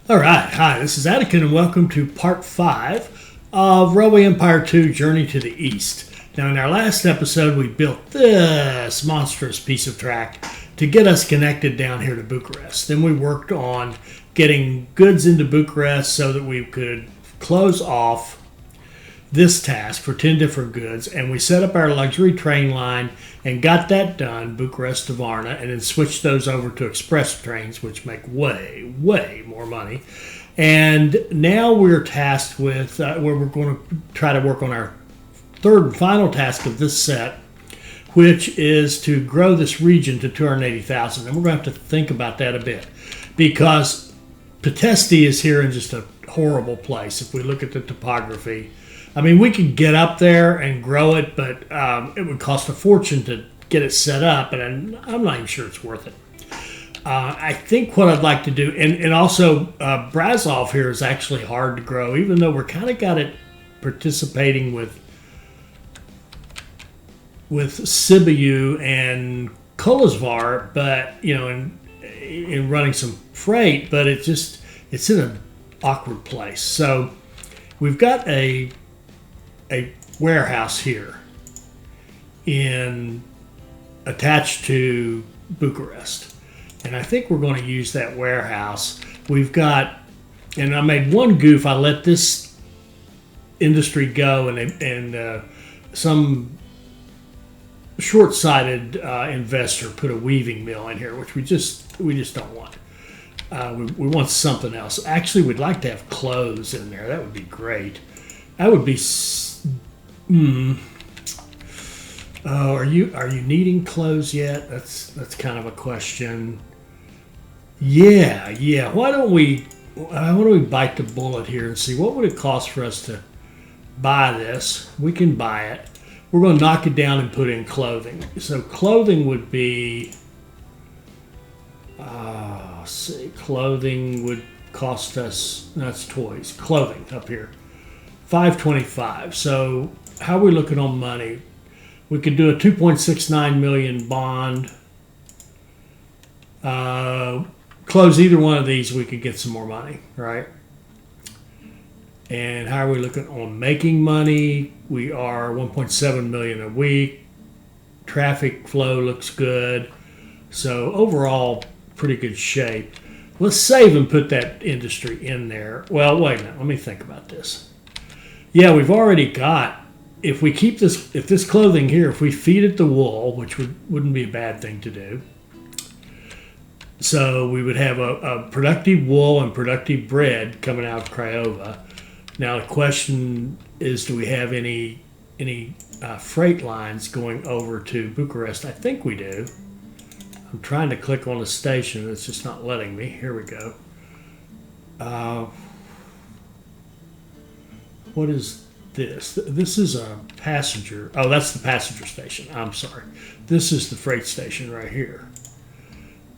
All right, hi, this is Attican, and welcome to part 5 of Railway Empire 2 Journey to the East. Now, in our last episode, we built this monstrous piece of track to get us connected down here to Bucharest. Then we worked on getting goods into Bucharest so that we could close off this task for 10 different goods, and we set up our luxury train line and got that done, Bucharest to Varna, and then switched those over to express trains, which make way more money. And now we're tasked with where we're going to try to work on our third and final task of this set, which is to grow this region to 280,000. And we're going to have to think about that a bit, because Potesti is here in just a horrible place if we look at the topography. I mean, we could get up there and grow it, but it would cost a fortune to get it set up, and I'm not even sure it's worth it. I think what I'd like to do, and also Brazov here is actually hard to grow, even though we're kind of got it participating with Sibiu and Kolozvar, but in running some freight, but it's in an awkward place. So we've got a warehouse here attached to Bucharest, and I think we're going to use that warehouse. We've got, and I made one goof. I let this industry go, and some short-sighted investor put a weaving mill in here, which we just don't want. We want something else. Actually, we'd like to have clothes in there. That would be great. That would be. Are you needing clothes yet? That's kind of a question. Yeah. Why don't we bite the bullet here and see what would it cost for us to buy this? We can buy it. We're going to knock it down and put in clothing. So clothing would be. Clothing would cost us. That's toys. Clothing up here. $525. So how are we looking on money? We could do a 2.69 million bond. Close either one of these, we could get some more money, right? And how are we looking on making money? We are 1.7 million a week. Traffic flow looks good. So overall, pretty good shape. Let's save and put that industry in there. Well, wait a minute. Let me think about this. Yeah, we've already got, if we keep this, if this clothing here, if we feed it the wool, which wouldn't be a bad thing to do. So we would have a productive wool and productive bread coming out of Craiova. Now the question is, do we have any freight lines going over to Bucharest? I think we do. I'm trying to click on the station. It's just not letting me. Here we go. What is this? This is a passenger. Oh, that's the passenger station. I'm sorry. This is the freight station right here.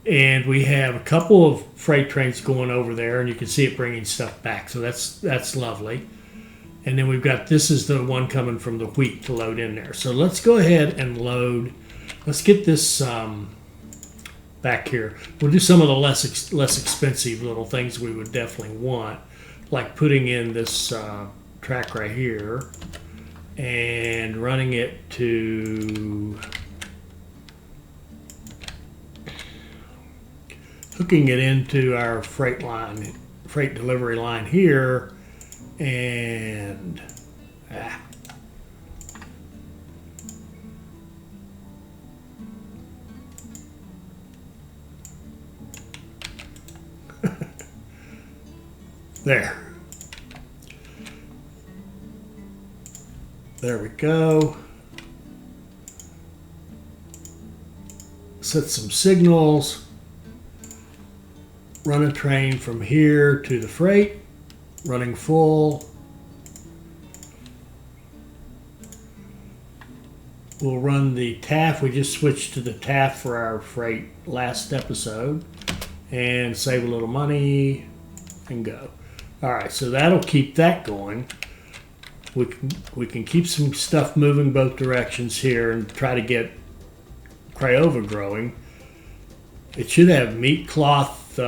And we have a couple of freight trains going over there, and you can see it bringing stuff back. So that's lovely. And then we've got, this is the one coming from the wheat to load in there. So let's go ahead and load. Let's get this back here. We'll do some of the less expensive little things we would definitely want, like putting in this track right here and running it to, hooking it into our freight delivery line here, and there we go. Set some signals. Run a train from here to the freight, running full. We'll run the TAF. We just switched to the TAF for our freight last episode, and save a little money and go. All right, so that'll keep that going. We can keep some stuff moving both directions here and try to get Craiova growing. It should have meat cloth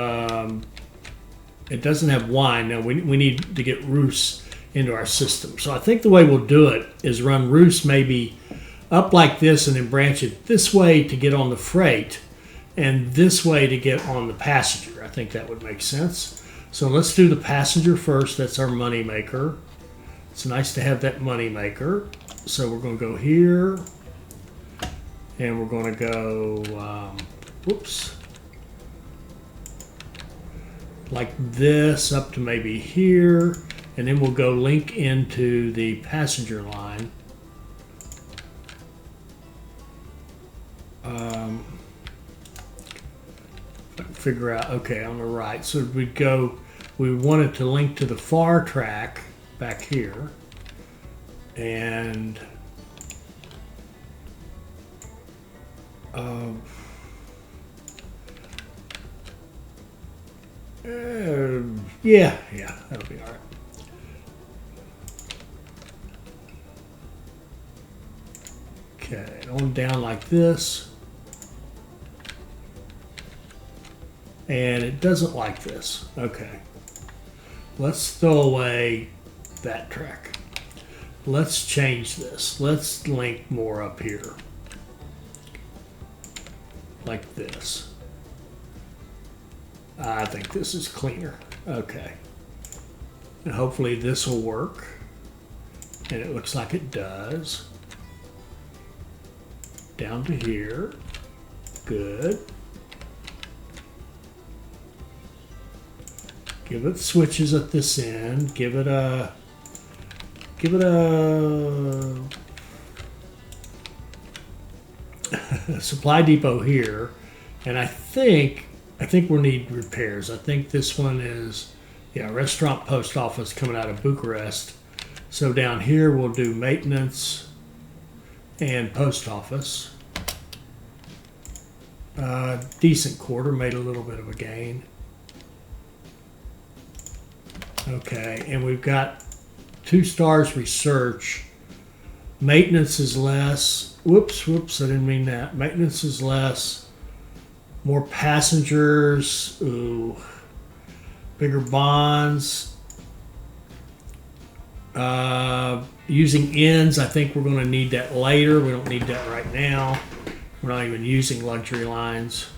It doesn't have wine. Now we need to get Russe into our system. So I think the way we'll do it is run Russe maybe up like this and then branch it this way to get on the freight and this way to get on the passenger. I think that would make sense. So let's do the passenger first. That's our money maker. It's nice to have that money maker. So we're going to go here and we're going to go, whoops, like this up to maybe here. And then we'll go link into the passenger line. Figure out, okay, on the right. So we want it to link to the far track back here. And yeah, that'll be all right. Okay, on down like this. And it doesn't like this. Okay. Let's throw away that track. Let's change this. Let's link more up here. Like this. I think this is cleaner. Okay. And hopefully this will work. And it looks like it does. Down to here. Good. Give it switches at this end. Give it a supply depot here. And I think we'll need repairs. I think this one is, yeah, restaurant post office coming out of Bucharest. So down here we'll do maintenance and post office. Decent quarter, made a little bit of a gain. Okay, and we've got 2 stars research. Maintenance is less. Whoops, I didn't mean that. Maintenance is less. More passengers. Ooh. Bigger bonds. Using ends, I think we're going to need that later. We don't need that right now. We're not even using luxury lines.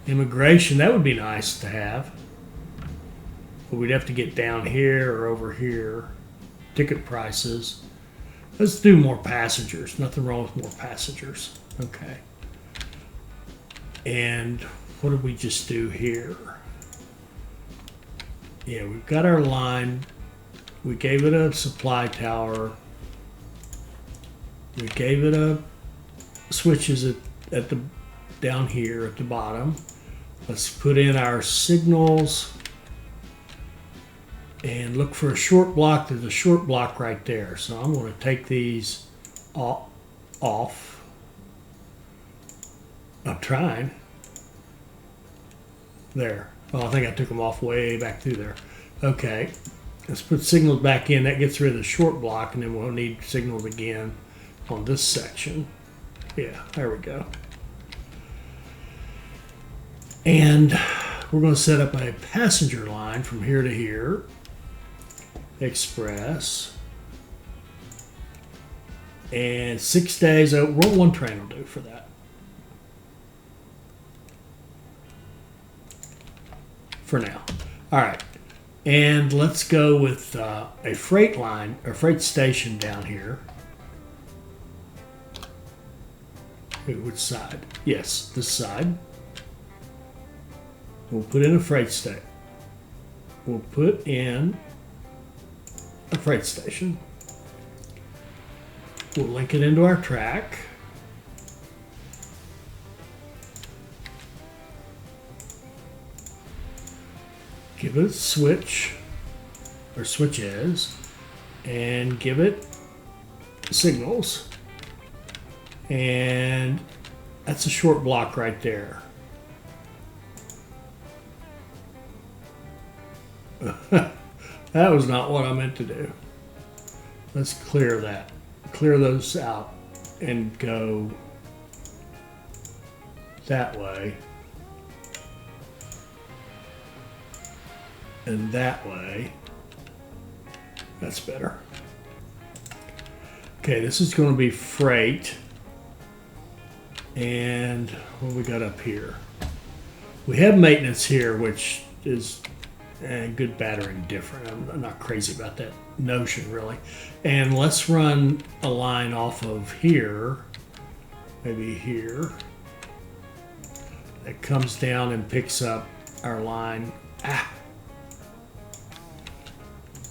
Immigration, that would be nice to have. But we'd have to get down here or over here. Ticket prices. Let's do more passengers. Nothing wrong with more passengers. Okay. And what did we just do here? Yeah, we've got our line. We gave it a supply tower. We gave it a switches at the down here at the bottom. Let's put in our signals. And look for a short block. There's a short block right there. So I'm going to take these off. I'm trying. There. Oh, I think I took them off way back through there. Okay. Let's put signals back in. That gets rid of the short block, and then we'll need signals again on this section. Yeah, there we go. And we're going to set up a passenger line from here to here. Express. And 6 days, one train will do for that. For now. All right. And let's go with a freight line, or freight station down here. Which side? Yes, this side. We'll put in a freight station. We'll put in a freight station. We'll link it into our track. Give it a switch, or switches, and give it signals. And that's a short block right there. That was not what I meant to do. Let's clear that. Clear those out and go that way. and that way. That's better. Okay, this is going to be freight. And what we got up here? We have maintenance here, which is good, bad, or indifferent. I'm not crazy about that notion, really. And let's run a line off of here, maybe here. That comes down and picks up our line,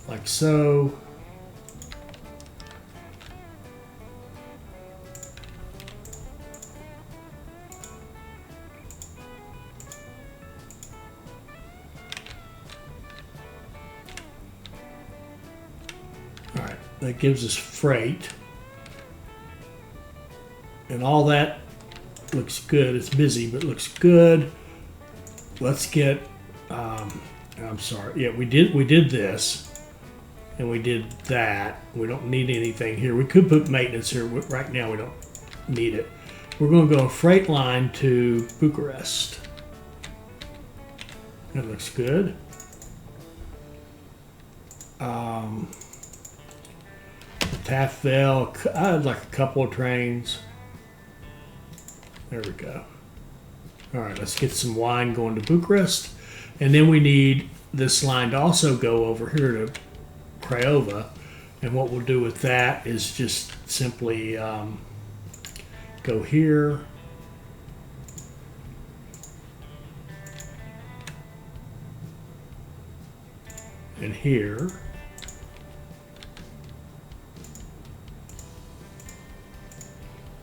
like so. All right, that gives us freight. And all that looks good. It's busy, but looks good. Let's get, I'm sorry. Yeah, we did this, and we did that. We don't need anything here. We could put maintenance here. Right now, we don't need it. We're going to go a freight line to Bucharest. That looks good. Taffville, I'd like a couple of trains. There we go. All right, let's get some wine going to Bucharest. And then we need this line to also go over here to Craiova. And what we'll do with that is just simply go here. And here.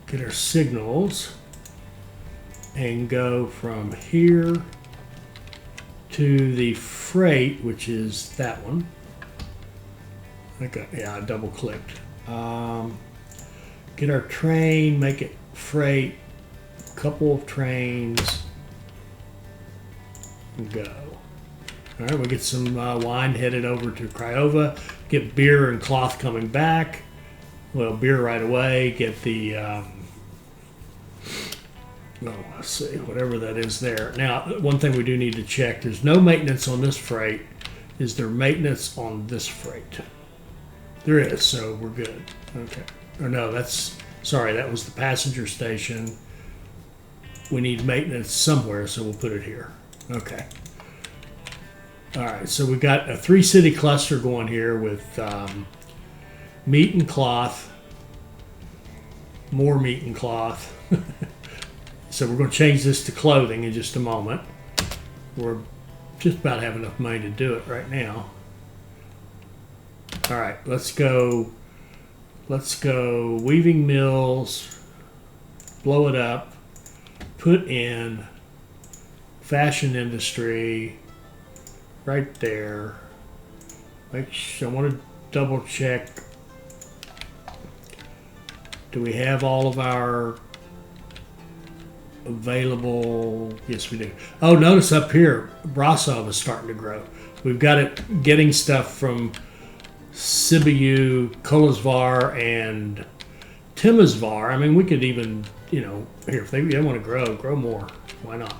Get our signals. And go from here to the freight, which is that one. Okay, yeah, I double clicked. Get our train, make it freight, couple of trains, and go. All right, we'll get some wine headed over to Craiova, get beer and cloth coming back. Well, beer right away, get the let's see, whatever that is there. Now, one thing we do need to check, there's no maintenance on this freight. Is there maintenance on this freight? There is, so we're good. Okay. Or no, sorry, that was the passenger station. We need maintenance somewhere, so we'll put it here. Okay. All right, so we got a 3-city cluster going here with meat and cloth, more meat and cloth. So we're going to change this to clothing in just a moment. We're just about have enough money to do it right now. All right, let's go weaving mills, blow it up, put in fashion industry right there. Make sure, I want to double check. Do we have all of our available? Yes, we do. Oh, notice up here, Brasov is starting to grow. We've got it getting stuff from Sibiu, Kolozvar, and Timosvar. I mean, we could even, here, if they want to grow more. Why not?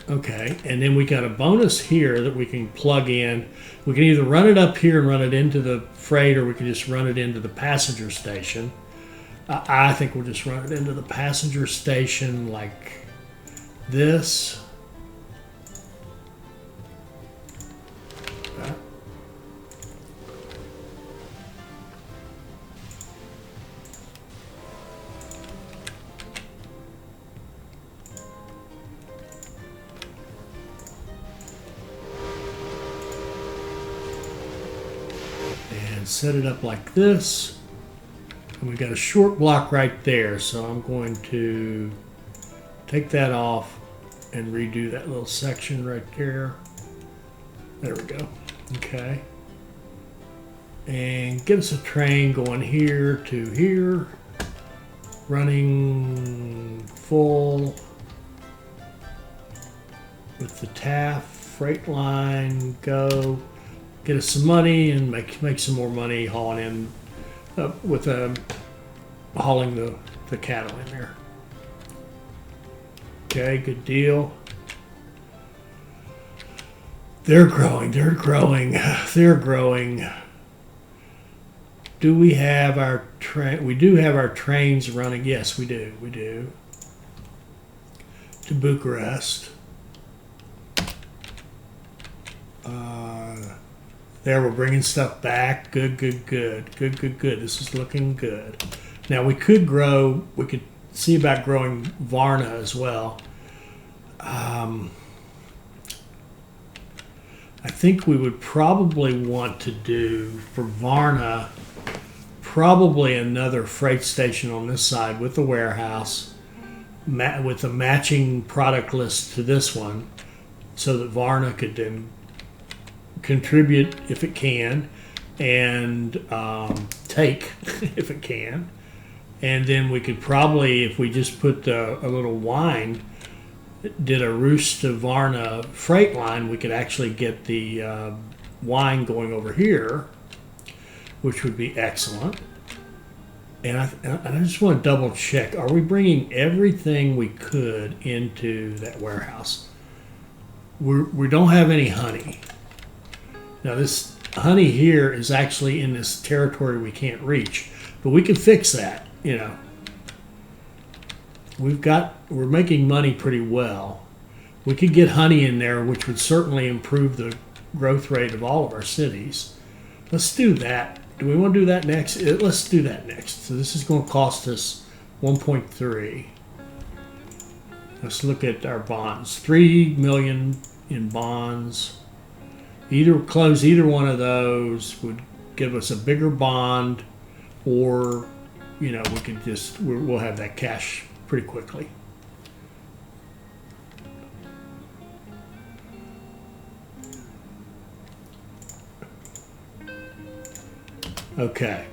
Okay, and then we got a bonus here that we can plug in. We can either run it up here and run it into the freight, or we can just run it into the passenger station. I think we'll just run it into the passenger station like this. And set it up like this. And we got a short block right there, so I'm going to take that off and redo that little section right there. There we go. Okay. And get us a train going here to here, running full with the TAF freight line. Go get us some money and make some more money hauling in. With hauling the cattle in there. Okay, good deal. They're growing. They're growing. They're growing. Do we have our train? We do have our trains running. Yes, we do. We do. To Bucharest. There, we're bringing stuff back. Good, good, good. Good, good, good. This is looking good. Now, we could grow, we could see about growing Varna as well. I think we would probably want to do, for Varna, probably another freight station on this side with the warehouse, with a matching product list to this one, so that Varna could then contribute if it can, and take if it can. And then we could probably, if we just put a little wine, did a Russe to Varna freight line, we could actually get the wine going over here, which would be excellent. And I just want to double check, are we bringing everything we could into that warehouse? We don't have any honey. Now this honey here is actually in this territory we can't reach, but we can fix that, you know. We're making money pretty well. We could get honey in there, which would certainly improve the growth rate of all of our cities. Let's do that. Do we want to do that next? Let's do that next. So this is going to cost us 1.3. Let's look at our bonds. 3 million in bonds. Close either one of those would give us a bigger bond, or, you know, we could just, we'll have that cash pretty quickly. Okay,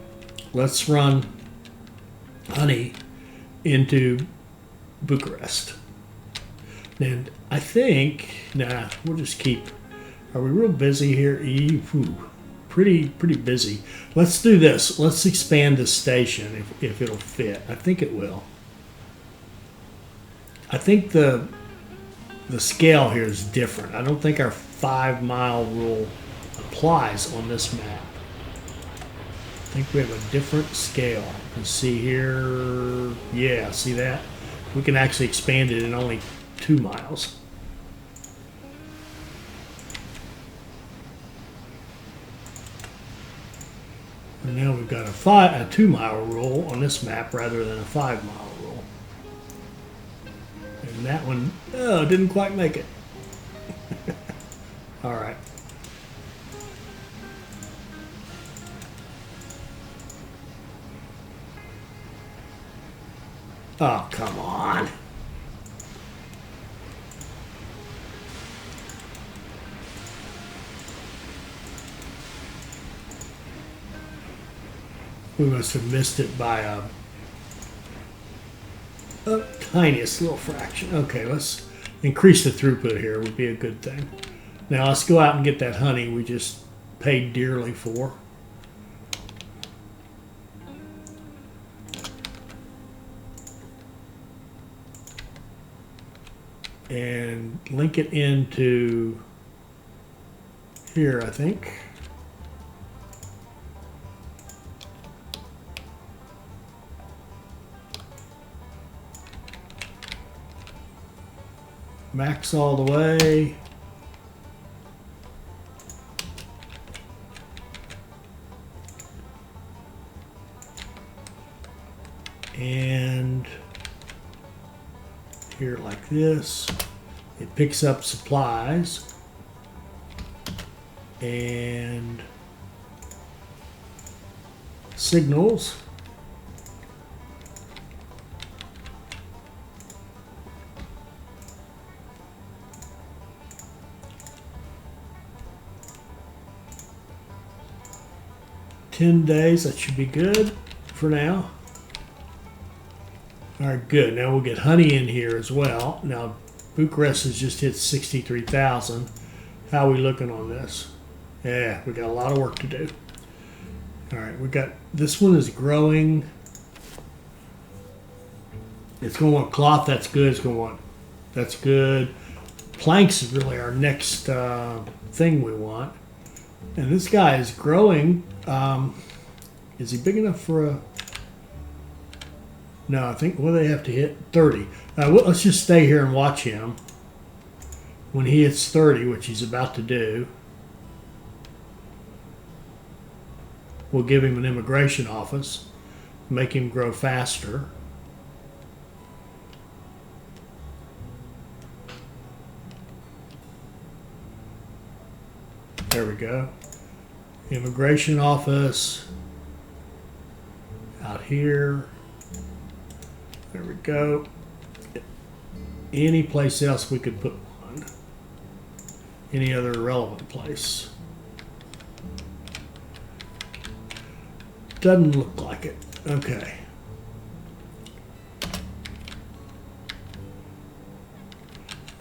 let's run honey into Bucharest. And I think, we'll just keep, are we real busy here? Pretty busy. Let's do this. Let's expand the station if it'll fit. I think it will. I think the scale here is different. I don't think our 5-mile rule applies on this map. I think we have a different scale. You can see here, yeah, see that? We can actually expand it in only 2 miles. And now we've got a 2-mile rule on this map rather than a 5-mile rule. And that one, didn't quite make it. All right. Oh, come on. We must have missed it by a tiniest little fraction. Okay, let's increase the throughput here. Would be a good thing. Now let's go out and get that honey we just paid dearly for. And link it into here, I think. Max all the way. And here like this. It picks up supplies and signals. $10, that should be good for now. All right, good. Now we'll get honey in here as well. Now, Bucharest has just hit 63,000. How are we looking on this? Yeah, we got a lot of work to do. All right, we got, this one is growing. It's going to want cloth, that's good. It's going to want, that's good. planks is really our next thing we want. And this guy is growing. Is he big enough for a... No, I think, well, they have to hit 30. Let's just stay here and watch him. When he hits 30, which he's about to do, we'll give him an immigration office, make him grow faster. There we go. Immigration office out here. There we go. Any place else we could put one. Any other relevant place. Doesn't look like it. Okay.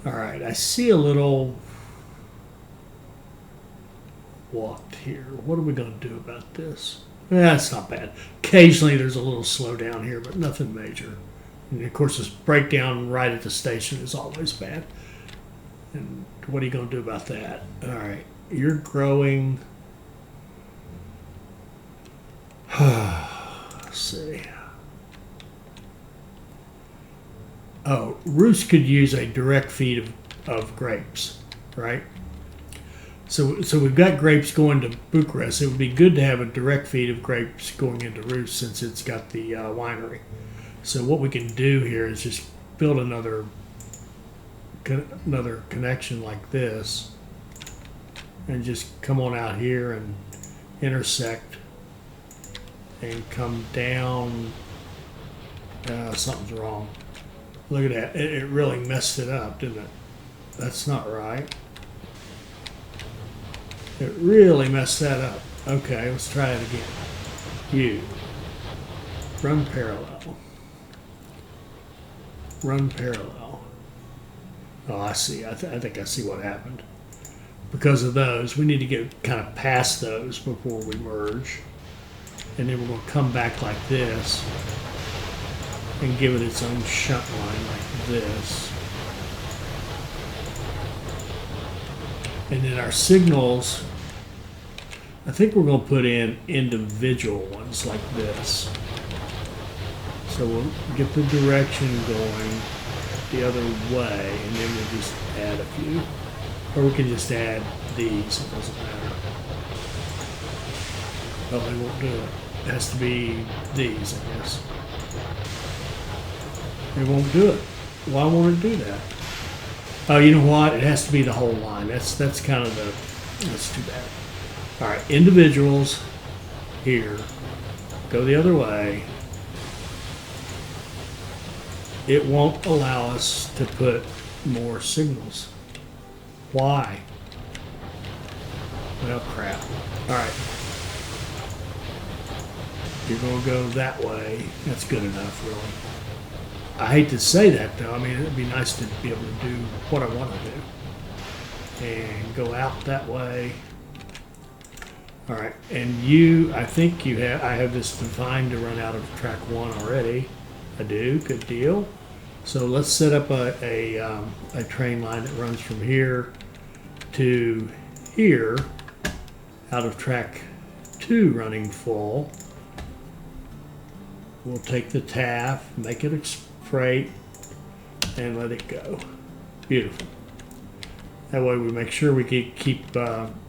All right, I see a little what here. What are we going to do about this? That's not bad. Occasionally there's a little slowdown here, but nothing major. And of course, this breakdown right at the station is always bad. And what are you going to do about that? All right, you're growing. Let's see. Oh, Russe could use a direct feed of grapes, right? So we've got grapes going to Bucharest. It would be good to have a direct feed of grapes going into Russe since it's got the winery. So what we can do here is just build another connection like this, and just come on out here and intersect, and come down. Something's wrong. Look at that. It really messed it up, didn't it? That's not right. It really messed that up. Okay, let's try it again. You. Run parallel. Run parallel. Oh, I see. I think I see what happened. Because of those, we need to get kind of past those before we merge. And then we're going to come back like this and give it its own shunt line like this. And then our signals, I think we're going to put in individual ones like this. So we'll get the direction going the other way, and then we'll just add a few. Or we can just add these, it doesn't matter. Oh, they won't do it. It has to be these, I guess. It won't do it. Why won't it do that? Oh, you know what? It has to be the whole line. That's kind of the, that's too bad. All right, individuals here. Go the other way. It won't allow us to put more signals. Why? Well, crap. All right. You're going to go that way. That's good enough, really. I hate to say that, though. I mean, it'd be nice to be able to do what I want to do. And go out that way. All right. And you, I think you have, I have this defined to run out of track 1 already. I do. Good deal. So let's set up a train line that runs from here to here out of track 2 running full. We'll take the TAF, make it a freight, and let it go. Beautiful. That way we make sure we keep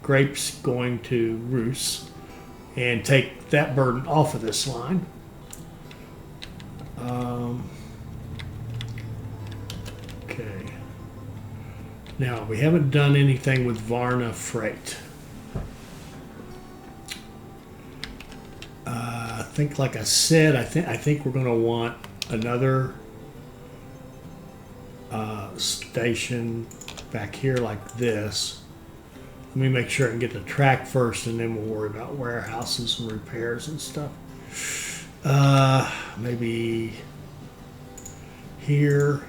grapes going to Russe and take that burden off of this line. Okay. Now, we haven't done anything with Varna freight. I think, like I said, I think we're going to want another station back here like this. Let me make sure I can get the track first, and then we'll worry about warehouses and repairs and stuff. Maybe here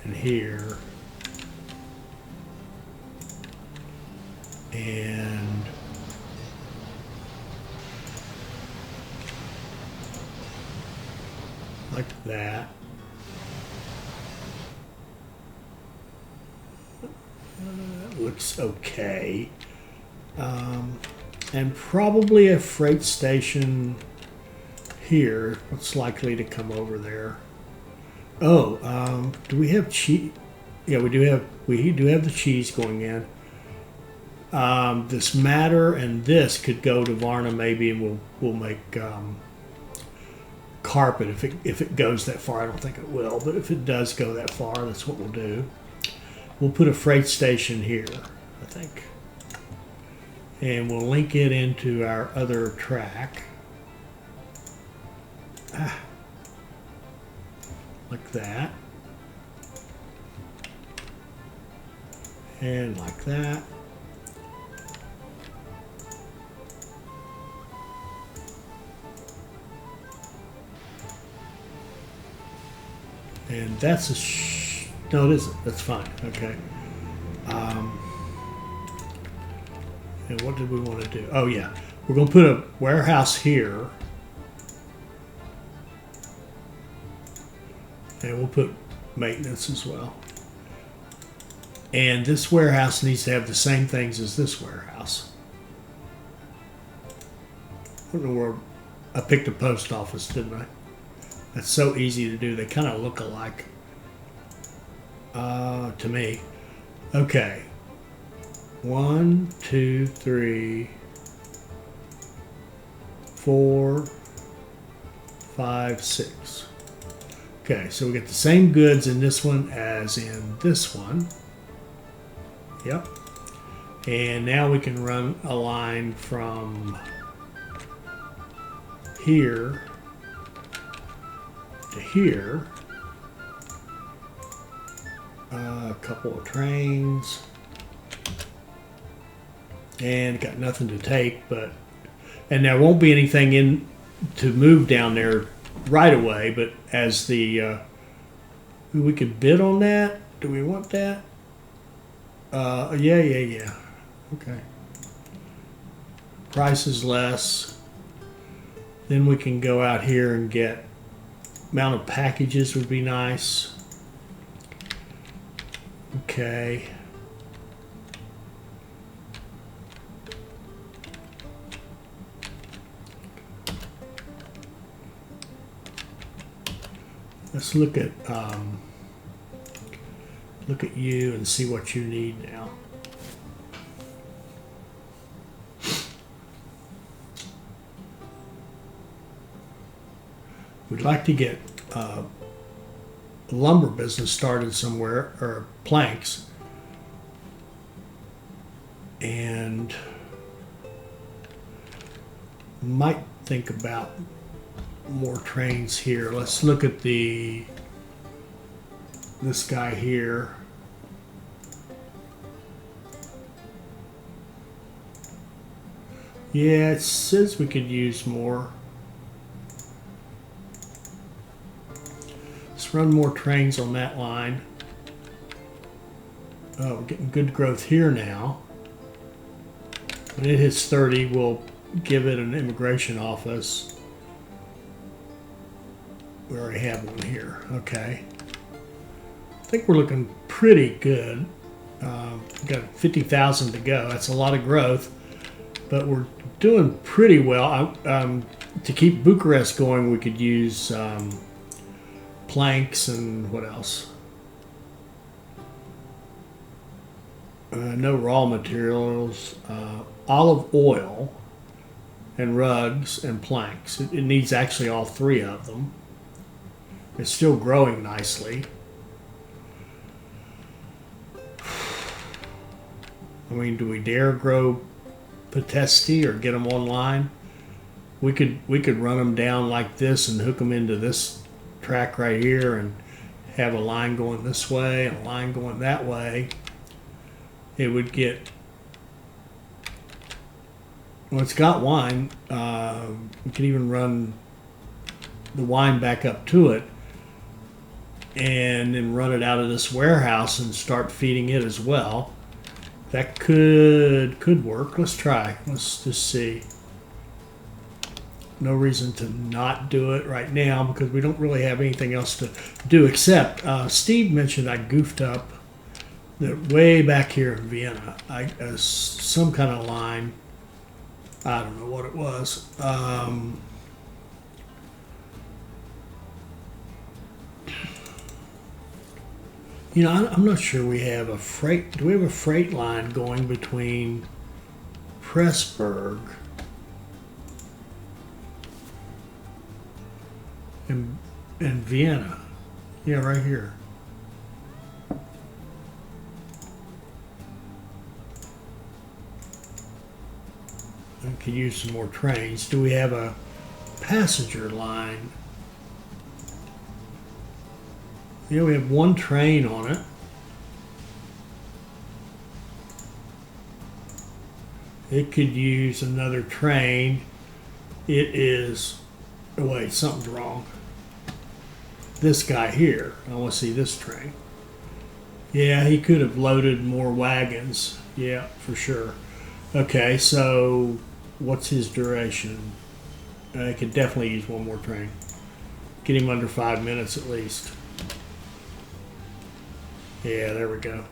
and here and like that. looks okay. And probably a freight station here. What's likely to come over there? Oh, do we have cheese? Yeah, we do have the cheese going in. This madder and this could go to Varna maybe, and we'll make carpet if it goes that far. I don't think it will, but if it does go that far, that's what we'll do. We'll put a freight station here, I think, and we'll link it into our other track. Like that, and like that. And that's no, it isn't. That's fine. Okay. And what did we want to do? Oh yeah, we're going to put a warehouse here, and we'll put maintenance as well. And this warehouse needs to have the same things as this warehouse. I don't know where I picked a post office, didn't I? That's so easy to do. They kind of look alike to me. Okay. 1, 2, 3, 4, 5, 6. Okay, so we get the same goods in this one as in this one. Yep. And now we can run a line from here to here. A couple of trains. And got nothing to take, and there won't be anything in to move down there right away, but as the we could bid on that. Do we want that? Yeah. Okay. Price is less. Then we can go out here and get amount of packages would be nice. Okay. Let's look at you and see what you need now. We'd like to get a lumber business started somewhere, or planks, and might think about more trains here. Let's look at this guy here. Yeah, it says we could use more. Let's run more trains on that line. Oh, we're getting good growth here now. When it hits 30, we'll give it an immigration office. We already have one here. Okay. I think we're looking pretty good. We've got 50,000 to go. That's a lot of growth, but we're doing pretty well. To keep Bucharest going, we could use planks and what else? No raw materials, olive oil, and rugs and planks. It needs actually all three of them. It's still growing nicely. I mean, do we dare grow Potesti or get them online? We could run them down like this and hook them into this track right here and have a line going this way and a line going that way. It would get, well, it's got wine. We could even run the wine back up to it and then run it out of this warehouse and start feeding it as well. That could work. Let's try. Let's just see. No reason to not do it right now because we don't really have anything else to do except Steve mentioned I goofed up way back here in Vienna, some kind of line. I don't know what it was. You know, I'm not sure we have a freight. Do we have a freight line going between Pressburg and Vienna? Yeah, right here. I could use some more trains. Do we have a passenger line? Yeah, we have one train on it. It could use another train. It is, oh wait, something's wrong. This guy here, I want to see this train. Yeah, he could have loaded more wagons. Yeah, for sure. Okay, so what's his duration? I could definitely use one more train. Get him under 5 minutes at least. Yeah, there we go.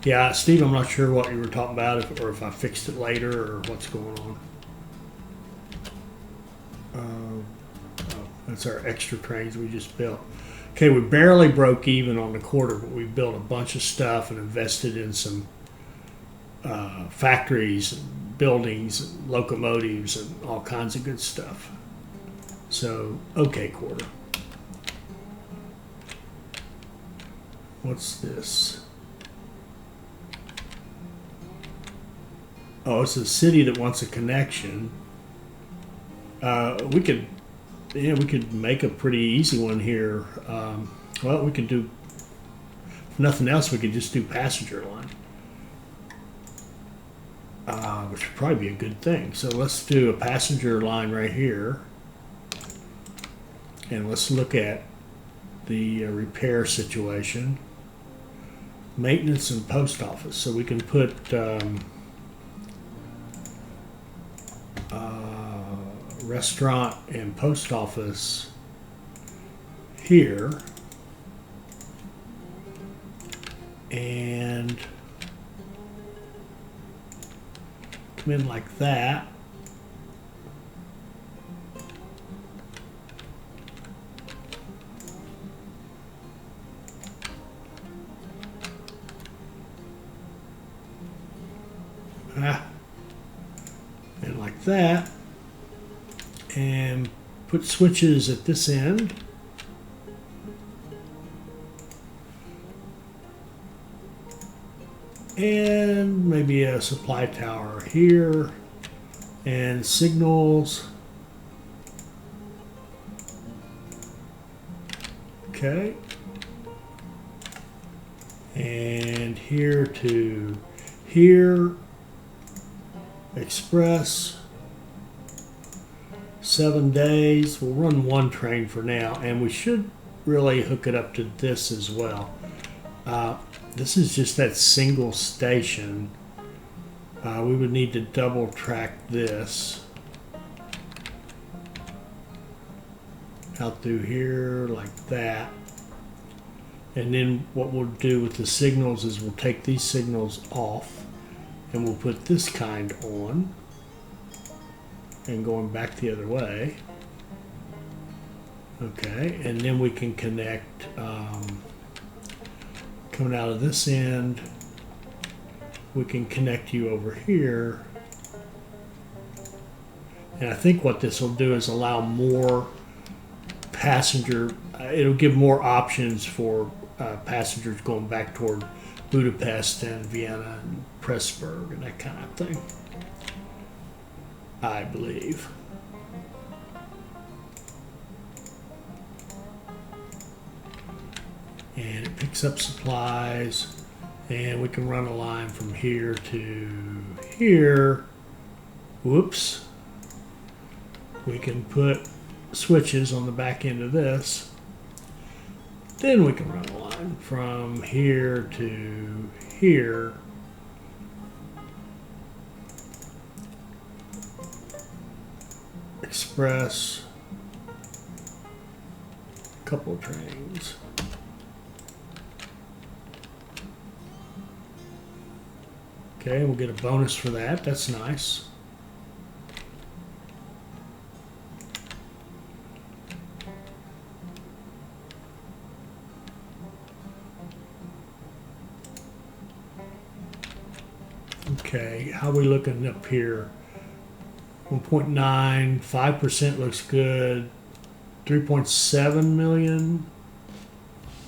Yeah, Steve, I'm not sure what you were talking about, or if I fixed it later, or what's going on. Oh, that's our extra trains we just built. Okay, we barely broke even on the quarter, but we built a bunch of stuff and invested in some factories, and buildings, and locomotives, and all kinds of good stuff. So, okay, quarter. What's this? Oh, it's a city that wants a connection. We could make a pretty easy one here. Well, we could do, if nothing else, we could just do passenger line, which would probably be a good thing. So let's do a passenger line right here, and let's look at the repair situation. Maintenance and post office. So we can put restaurant and post office here, and come in like that. And like that, and put switches at this end, and maybe a supply tower here, and signals. Okay, and here to here. Express, 7 days. We'll run one train for now, and we should really hook it up to this as well. This is just that single station. We would need to double track this out through here like that. And then what we'll do with the signals is we'll take these signals off, and we'll put this kind on, and going back the other way. Okay, and then we can connect coming out of this end. We can connect you over here, and I think what this will do is allow more passenger. It'll give more options for passengers going back toward Budapest and Vienna and Pressburg and that kind of thing, I believe. And it picks up supplies, and we can run a line from here to here. Whoops. We can put switches on the back end of this. Then we can run a line from here to here. Express. A couple of trains. Okay, we'll get a bonus for that. That's nice. Okay, how are we looking up here? 1.9, 5% looks good. 3.7 million.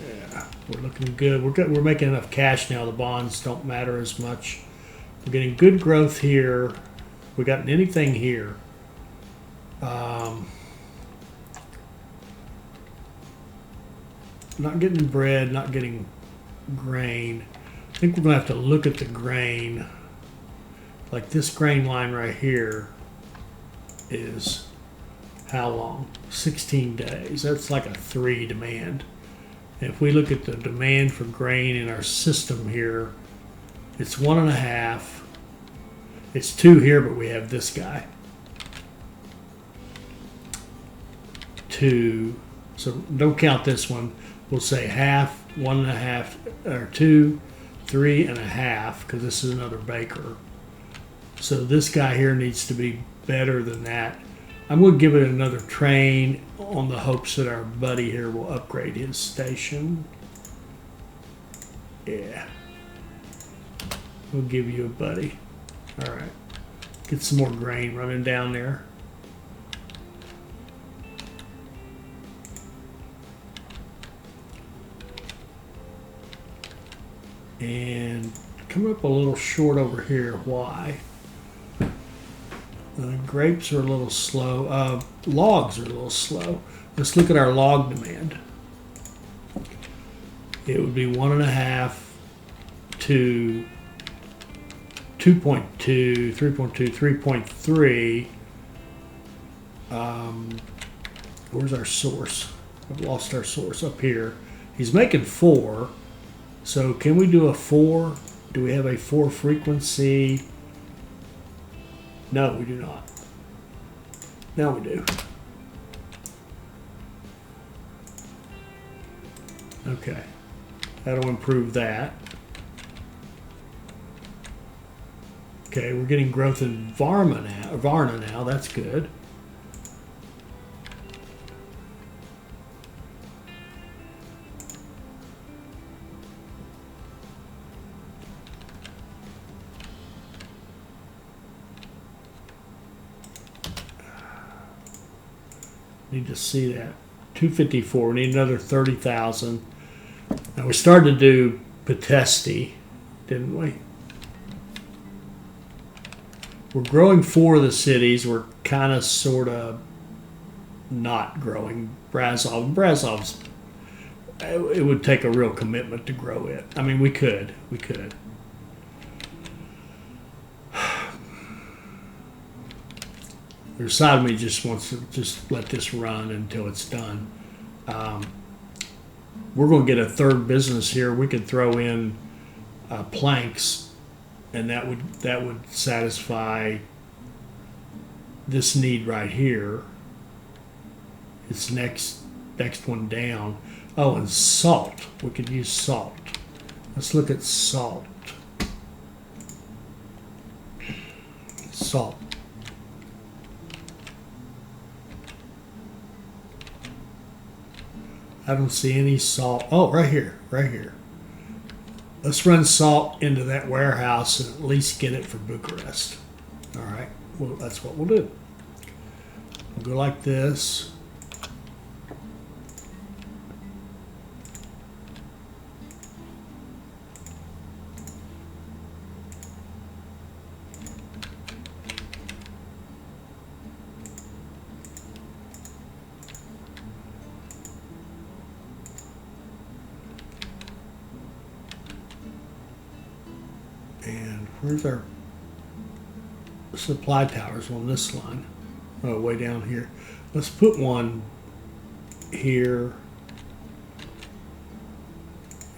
Yeah, we're looking good. We're making enough cash now. The bonds don't matter as much. We're getting good growth here. We got anything here. Not getting bread, not getting grain. I think we're going to have to look at the grain. Like this grain line right here is how long? 16 days. That's like a 3 demand. And if we look at the demand for grain in our system here, it's 1.5. It's 2 here, but we have this guy. 2. So don't count this one. We'll say half, 1.5, or 2, 3.5, because this is another baker. So this guy here needs to be better than that. I'm going to give it another train on the hopes that our buddy here will upgrade his station. Yeah. We'll give you a buddy. All right. Get some more grain running down there. And come up a little short over here. Why? Grapes are a little slow. Logs are a little slow. Let's look at our log demand. It would be 1.5 to 2.2, 3.2, 3.3. Where's our source? I've lost our source up here. He's making 4. So can we do a 4? Do we have a 4 frequency? No, we do not. Now we do. Okay. That'll improve that. Okay, we're getting growth in Varna now. That's good. Need to see that. 254. We need another 30,000. Now we started to do Potesti, didn't we? We're growing 4 of the cities. We're kind of, sort of, not growing Brazov. Brazov's, it would take a real commitment to grow it. I mean, we could. There's side of me just wants to just let this run until it's done. We're going to get a third business here. We could throw in planks, and that would satisfy this need right here. It's next one down. Oh, and salt. We could use salt. Let's look at salt. Salt. I don't see any salt. Oh, right here. Let's run salt into that warehouse and at least get it for Bucharest. All right. Well, that's what we'll do. We'll go like this. And where's our supply towers on this line? Oh, way down here. Let's put one here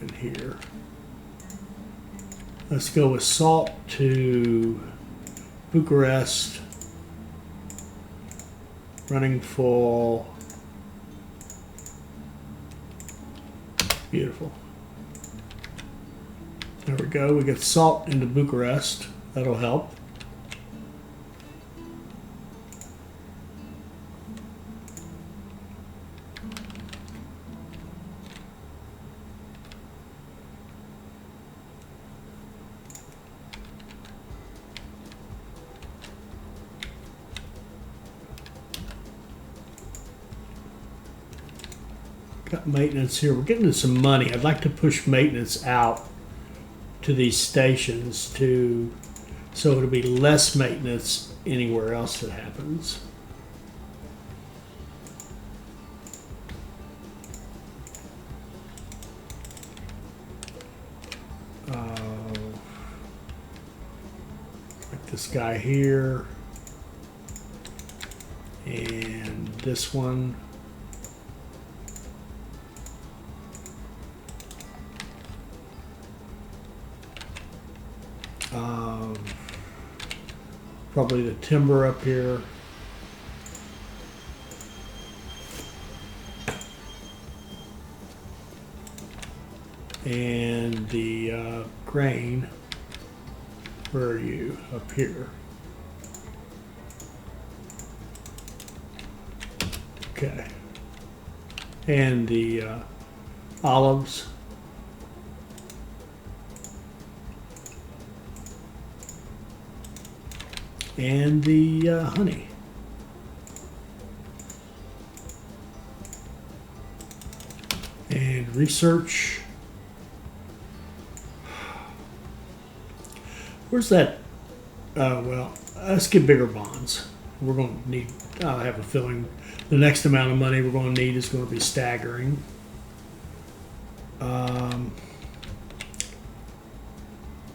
and here. Let's go with salt to Bucharest, running full. Beautiful. There we go. We get salt into Bucharest. That'll help. Got maintenance here. We're getting to some money. I'd like to push maintenance out to these stations so it'll be less maintenance anywhere else that happens. Like this guy here and this one. Probably the timber up here. And the grain. Where are you? Up here. Okay. And the olives. And the honey. And research. Where's that? Well, let's get bigger bonds. We're going to need, I have a feeling the next amount of money we're going to need is going to be staggering.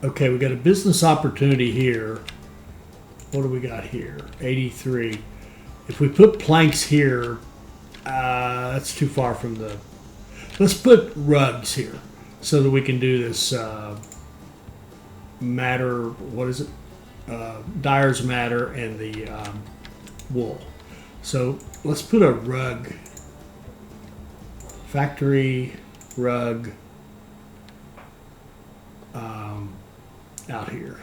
Okay, we got a business opportunity here. What do we got here? 83. If we put planks here, that's too far from the... Let's put rugs here so that we can do this matter, what is it? Dyer's matter and the wool. So let's put a rug, factory rug out here.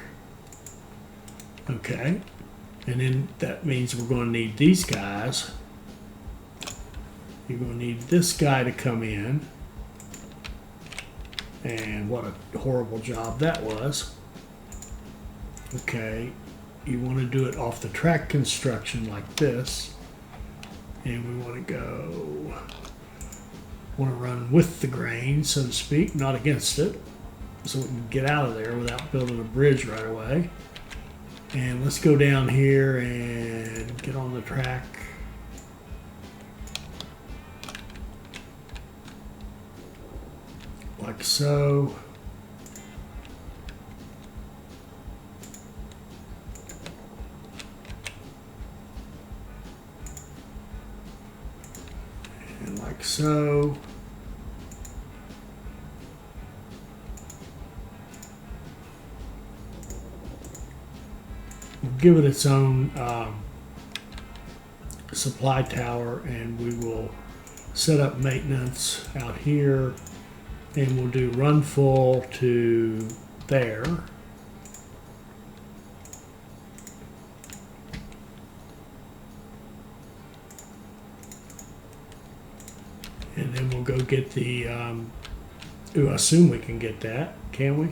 Okay, and then that means we're going to need these guys. You're going to need this guy to come in. And what a horrible job that was. Okay, you want to do it off the track construction like this. And we want to run with the grain, so to speak, not against it. So we can get out of there without building a bridge right away. And let's go down here and get on the track. Like so. And like so. We'll give it its own supply tower, and we will set up maintenance out here, and we'll do run full to there. And then we'll go get the, I assume we can get that, can we?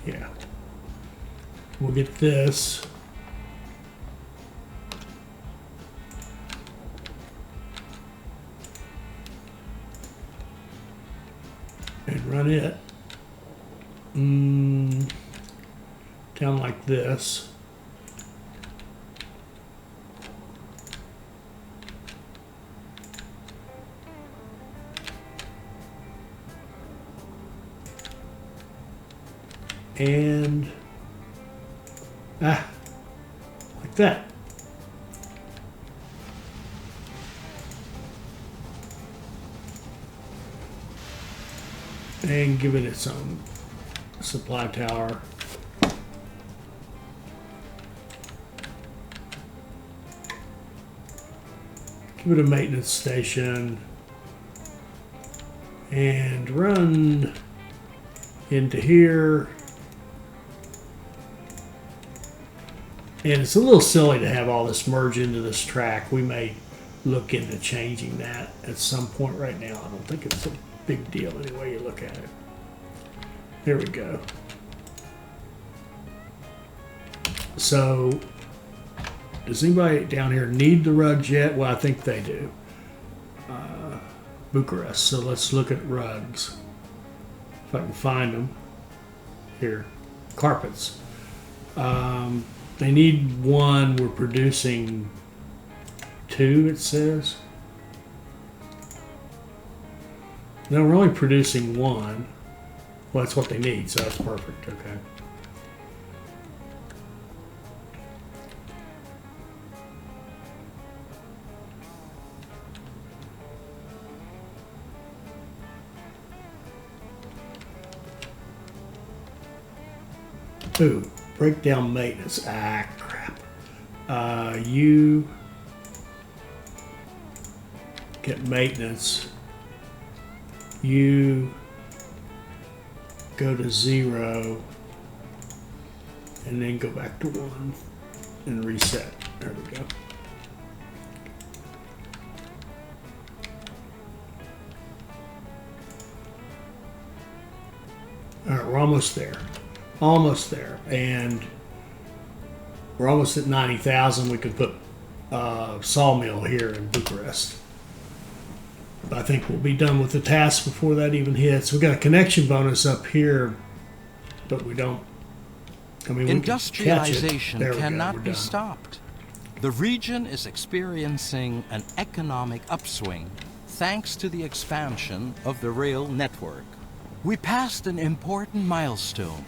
Yeah. We'll get this. And run it down like this. And like that. And give it its own supply tower. Give it a maintenance station. and run into here. And it's a little silly to have all this merge into this track. We may look into changing that at some point. Right now, I don't think it's a big deal any way you look at it. There we go. So, does anybody down here need the rugs yet? Well, I think they do. Bucharest. So let's look at rugs. If I can find them. Here. Carpets. They need one. We're producing 2, it says. No, we're only producing 1. Well, that's what they need, so that's perfect. Okay. Ooh, breakdown maintenance. Ah, crap. You get maintenance. You go to 0 and then go back to 1 and reset. There we go. All right, we're almost there. Almost there, and we're almost at 90,000. We could put sawmill here in Bucharest. But I think we'll be done with the task before that even hits. We got a connection bonus up here, but we don't. I mean, industrialization cannot be stopped. The region is experiencing an economic upswing thanks to the expansion of the rail network. We passed an important milestone,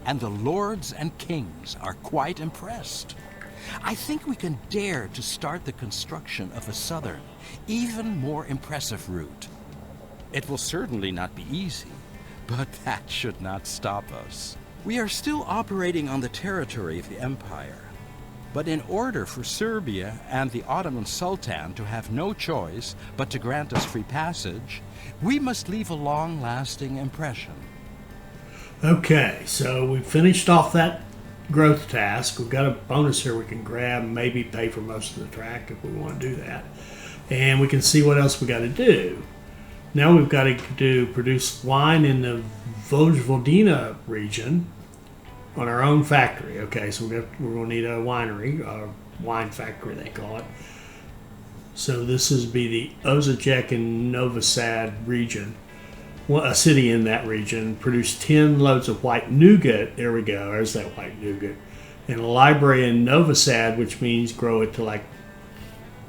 and the lords and kings are quite impressed. I think we can dare to start the construction of a southern, even more impressive route. It will certainly not be easy, but that should not stop us. We are still operating on the territory of the empire, but in order for Serbia and the Ottoman Sultan to have no choice but to grant us free passage, we must leave a long-lasting impression. Okay, so we finished off that growth task. We've got a bonus here we can grab and maybe pay for most of the track if we want to do that. And we can see what else we got to do. Now we've got to produce wine in the Vojvodina region on our own factory. Okay, so we're going to need a winery, a wine factory they call it. So this is be the Osijek and Novosad region. A city in that region produced 10 loads of white nougat. There we go. There's that white nougat. And a library in Novosad, which means grow it to like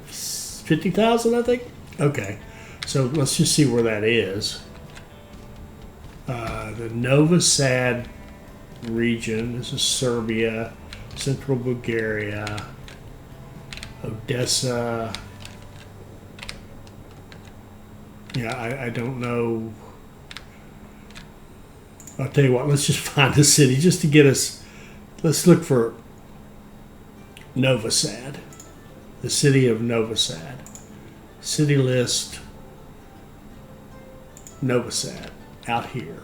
50,000, I think. Okay. So let's just see where that is. The Novosad region. This is Serbia, Central Bulgaria, Odessa. Yeah, I don't know. I'll tell you what, let's just find the city just to get us. Let's look for Novosad, the city of Novosad. City list, Novosad, out here.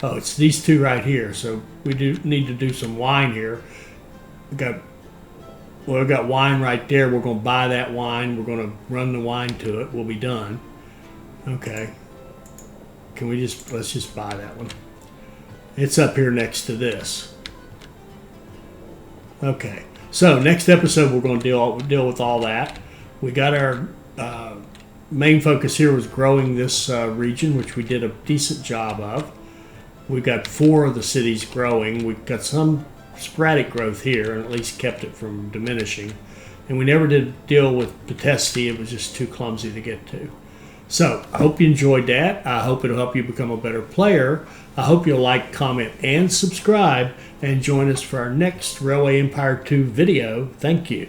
Oh, it's these two right here. So we do need to do some wine here. We've got wine right there. We're going to buy that wine. We're going to run the wine to it. We'll be done. Okay. Let's just buy that one. It's up here next to this. Okay. So next episode we're going to deal with all that. We got our main focus here was growing this region, which we did a decent job of. We've got 4 of the cities growing. We've got some sporadic growth here, and at least kept it from diminishing. And we never did deal with Potesti. It was just too clumsy to get to. So, I hope you enjoyed that. I hope it'll help you become a better player. I hope you'll like, comment, and subscribe, and join us for our next Railway Empire 2 video. Thank you.